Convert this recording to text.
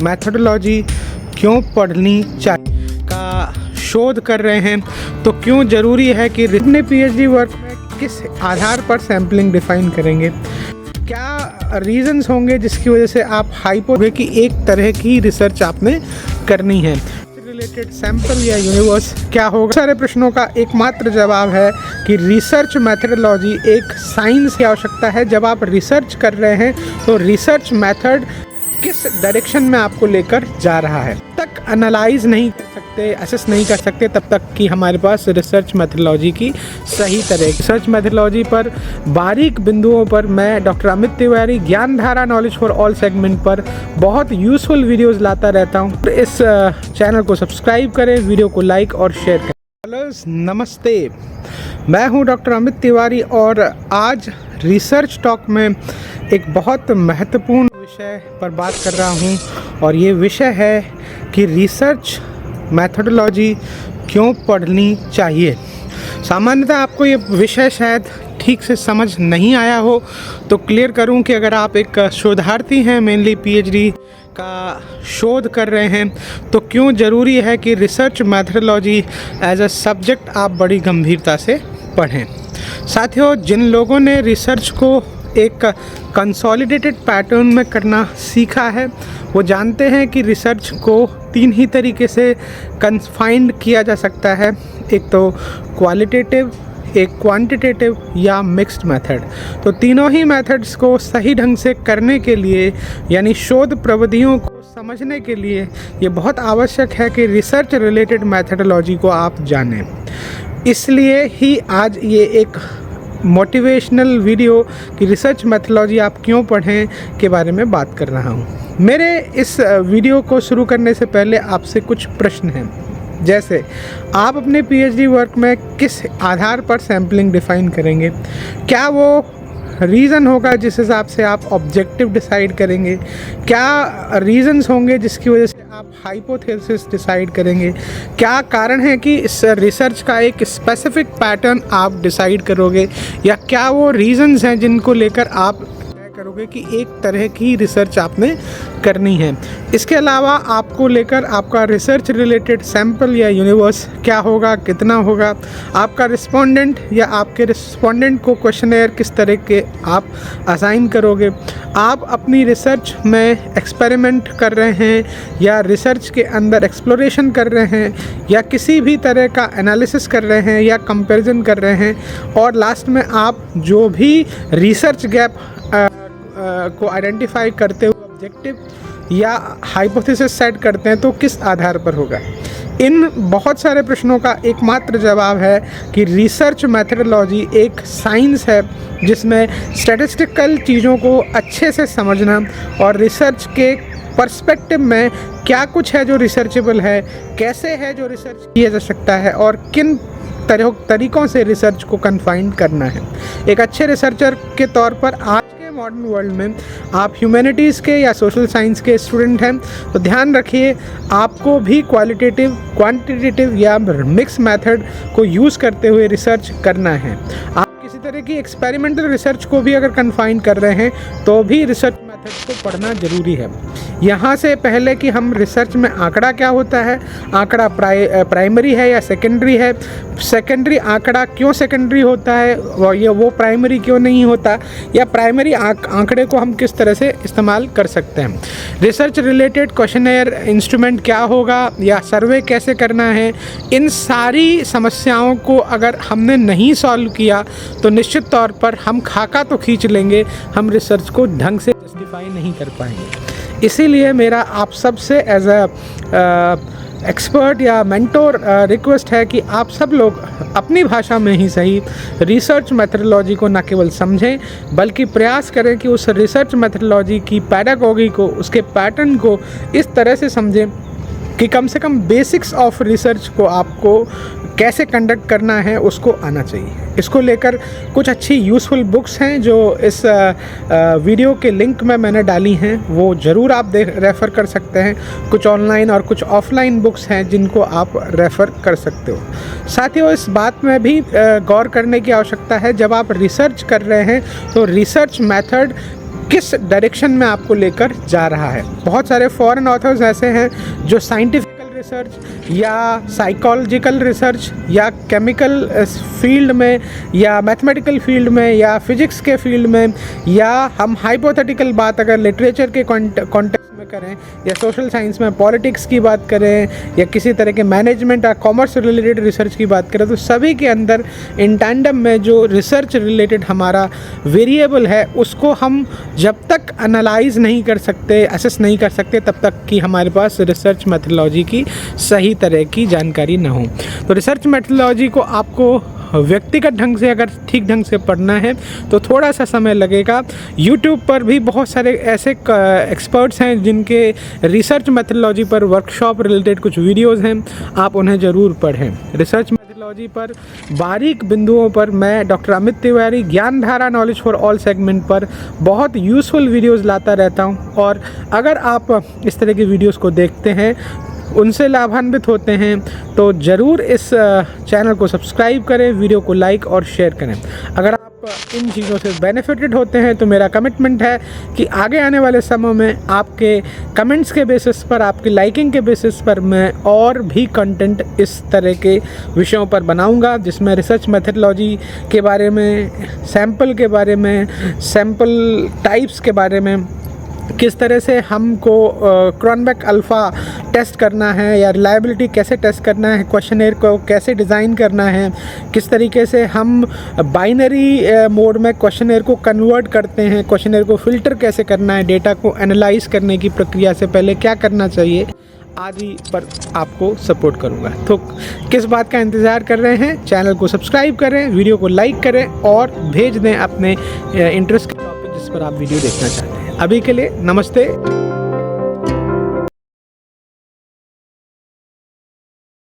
Methodology क्यों पढ़नी चाहिए का शोध कर रहे हैं, तो क्यों ज़रूरी है कि अपने पीएचडी वर्क में किस आधार पर सैम्पलिंग डिफ़ाइन करेंगे, क्या रीजंस होंगे जिसकी वजह से आप हाइपो कि एक तरह की रिसर्च आपने करनी है, रिलेटेड सैंपल या यूनिवर्स क्या होगा। सारे प्रश्नों का एकमात्र जवाब है कि रिसर्च मैथडोलॉजी एक साइंस की आवश्यकता है। जब आप रिसर्च कर रहे हैं तो रिसर्च मेथड किस डायरेक्शन में आपको लेकर जा रहा है तक एनालाइज नहीं कर सकते, असेस नहीं कर सकते तब तक कि हमारे पास रिसर्च मैथडोलॉजी की सही तरह रिसर्च मैथडोलॉजी पर बारीक बिंदुओं पर मैं doctor Amit Tiwari Gyandhara knowledge for all segment पर बहुत यूज़फुल वीडियोस लाता रहता हूं। तो इस चैनल को सब्सक्राइब करें, वीडियो को लाइक और शेयर करें। हेलो नमस्ते, मैं हूं डॉक्टर अमित तिवारी और आज रिसर्च टॉक में एक बहुत महत्वपूर्ण विषय पर बात कर रहा हूं और ये विषय है कि रिसर्च मैथडोलॉजी क्यों पढ़नी चाहिए। सामान्यतः आपको ये विषय शायद ठीक से समझ नहीं आया हो तो क्लियर करूं कि अगर आप एक शोधार्थी हैं, मेनली पीएचडी का शोध कर रहे हैं, तो क्यों ज़रूरी है कि research methodology as a subject आप बड़ी गंभीरता से पढ़ें। साथियों, जिन लोगों ने रिसर्च को एक कंसोलिडेटेड पैटर्न में करना सीखा है वो जानते हैं कि रिसर्च को तीन ही तरीके से कन्फाइंड किया जा सकता है, एक तो क्वालिटेटिव, एक क्वांटिटेटिव या मिक्स्ड मेथड। तो तीनों ही मेथड्स को सही ढंग से करने के लिए यानी शोध प्रविधियों को समझने के लिए ये बहुत आवश्यक है कि रिसर्च रिलेटेड मैथडोलॉजी को आप जानें। इसलिए ही आज ये एक मोटिवेशनल वीडियो कि रिसर्च मैथडोलॉजी आप क्यों पढ़ें के बारे में बात कर रहा हूँ। मेरे इस वीडियो को शुरू करने से पहले आपसे कुछ प्रश्न हैं, जैसे आप अपने पीएचडी वर्क में किस आधार पर सैम्पलिंग डिफ़ाइन करेंगे, क्या वो रीज़न होगा जिस हिसाब से आप ऑब्जेक्टिव डिसाइड करेंगे, क्या रीजंस होंगे जिसकी वजह से आप हाइपोथेसिस डिसाइड करेंगे, क्या कारण है कि इस रिसर्च का एक स्पेसिफिक पैटर्न आप डिसाइड करोगे, या क्या वो रीजंस हैं जिनको लेकर आप करोगे कि एक तरह की रिसर्च आपने करनी है। इसके अलावा आपको लेकर आपका रिसर्च रिलेटेड सैंपल या यूनिवर्स क्या होगा, कितना होगा, आपका रिस्पोंडेंट या आपके रिस्पोंडेंट को क्वेश्चनेयर किस तरह के आप असाइन करोगे, आप अपनी रिसर्च में एक्सपेरिमेंट कर रहे हैं या रिसर्च के अंदर एक्सप्लोरेशन कर रहे हैं या किसी भी तरह का एनालिसिस कर रहे हैं या कंपैरिजन कर रहे हैं, और लास्ट में आप जो भी रिसर्च गैप को आइडेंटिफाई करते हुए ऑब्जेक्टिव या हाइपोथेसिस सेट करते हैं तो किस आधार पर होगा। इन बहुत सारे प्रश्नों का एकमात्र जवाब है कि रिसर्च मैथडोलॉजी एक साइंस है जिसमें स्टैटिस्टिकल चीज़ों को अच्छे से समझना और रिसर्च के पर्सपेक्टिव में क्या कुछ है जो रिसर्चेबल है, कैसे है जो रिसर्च किया जा सकता है और किन तरीक़ों से रिसर्च को कन्फाइन करना है। एक अच्छे रिसर्चर के तौर पर आज के मॉडर्न वर्ल्ड में आप ह्यूमैनिटीज़ के या सोशल साइंस के स्टूडेंट हैं तो ध्यान रखिए आपको भी क्वालिटेटिव, क्वांटिटेटिव या मिक्स मेथड को यूज़ करते हुए रिसर्च करना है। आप किसी तरह की एक्सपेरिमेंटल रिसर्च को भी अगर कन्फाइन कर रहे हैं तो भी रिसर्च मेथड को पढ़ना ज़रूरी है। यहाँ से पहले कि हम रिसर्च में आंकड़ा क्या होता है, आंकड़ा प्राइमरी है या सेकेंडरी है, सेकेंडरी आंकड़ा क्यों सेकेंडरी होता है वो प्राइमरी क्यों नहीं होता, या प्राइमरी आंकड़े को हम किस तरह से इस्तेमाल कर सकते हैं, रिसर्च रिलेटेड क्वेश्चनेयर इंस्ट्रूमेंट क्या होगा या सर्वे कैसे करना है, इन सारी समस्याओं को अगर हमने नहीं सॉल्व किया तो निश्चित तौर पर हम खाका तो खींच लेंगे, हम रिसर्च को ढंग से जस्टिफाई नहीं कर पाएंगे। इसीलिए मेरा आप सबसे एज एक्सपर्ट या मेंटोर रिक्वेस्ट है कि आप सब लोग अपनी भाषा में ही सही रिसर्च मैथडोलॉजी को न केवल समझें बल्कि प्रयास करें कि उस रिसर्च मैथडोलॉजी की पैडागॉजी को, उसके पैटर्न को इस तरह से समझें कि कम से कम बेसिक्स ऑफ रिसर्च को आपको कैसे कंडक्ट करना है उसको आना चाहिए। इसको लेकर कुछ अच्छी यूज़फुल बुक्स हैं जो इस वीडियो के लिंक में मैंने डाली हैं, वो ज़रूर आप रेफ़र कर सकते हैं। कुछ ऑनलाइन और कुछ ऑफलाइन बुक्स हैं जिनको आप रेफ़र कर सकते हो। साथियों, इस बात में भी गौर करने की आवश्यकता है, जब आप रिसर्च कर रहे हैं तो रिसर्च मेथड किस डायरेक्शन में आपको लेकर जा रहा है। बहुत सारे फॉरेन ऑथर्स ऐसे हैं जो साइंटिफिकल रिसर्च या साइकोलॉजिकल रिसर्च या केमिकल फील्ड में या मैथमेटिकल फील्ड में या फिजिक्स के फील्ड में, या हम हाइपोथेटिकल बात अगर लिटरेचर के कॉन्टेक्स्ट में करें या सोशल साइंस में पॉलिटिक्स की बात करें या किसी तरह के मैनेजमेंट या कॉमर्स रिलेटेड रिसर्च की बात करें, तो सभी के अंदर इन टैंडम में जो रिसर्च रिलेटेड हमारा वेरिएबल है उसको हम जब तक एनालाइज नहीं कर सकते, असेस नहीं कर सकते, तब तक कि हमारे पास रिसर्च मेथडोलॉजी की सही तरह की जानकारी ना हो। तो रिसर्च मेथडोलॉजी को आपको व्यक्तिगत ढंग से अगर ठीक ढंग से पढ़ना है तो थोड़ा सा समय लगेगा। YouTube पर भी बहुत सारे ऐसे एक्सपर्ट्स हैं जिनके रिसर्च मेथडोलॉजी पर वर्कशॉप रिलेटेड कुछ वीडियोस हैं, आप उन्हें ज़रूर पढ़ें। रिसर्च मेथडोलॉजी पर बारीक बिंदुओं पर मैं doctor Amit Tiwari Gyandhara knowledge for all segment पर बहुत यूज़फुल वीडियोज़ लाता रहता हूँ, और अगर आप इस तरह की वीडियोज़ को देखते हैं, उनसे लाभान्वित होते हैं, तो ज़रूर इस चैनल को सब्सक्राइब करें, वीडियो को लाइक और शेयर करें। अगर आप इन चीज़ों से बेनिफिटेड होते हैं तो मेरा कमिटमेंट है कि आगे आने वाले समय में आपके कमेंट्स के बेसिस पर, आपकी लाइकिंग के बेसिस पर मैं और भी कंटेंट इस तरह के विषयों पर बनाऊंगा, जिसमें रिसर्च मेथडोलॉजी के बारे में, सैम्पल के बारे में, सैम्पल टाइप्स के बारे में, किस तरह से हमको क्रॉनबेक अल्फ़ा टेस्ट करना है या रिलायबिलिटी कैसे टेस्ट करना है, क्वेश्चनर को कैसे डिज़ाइन करना है, किस तरीके से हम बाइनरी मोड में क्वेश्चनर को कन्वर्ट करते हैं, क्वेश्चनर को फ़िल्टर कैसे करना है, डेटा को एनालाइज करने की प्रक्रिया से पहले क्या करना चाहिए, आदि पर आपको सपोर्ट करूंगा। तो किस बात का इंतज़ार कर रहे हैं? चैनल को सब्सक्राइब करें, वीडियो को लाइक करें और भेज दें अपने इंटरेस्ट के टॉपिक जिस पर आप वीडियो देखना चाहते हैं। अभी के लिए नमस्ते।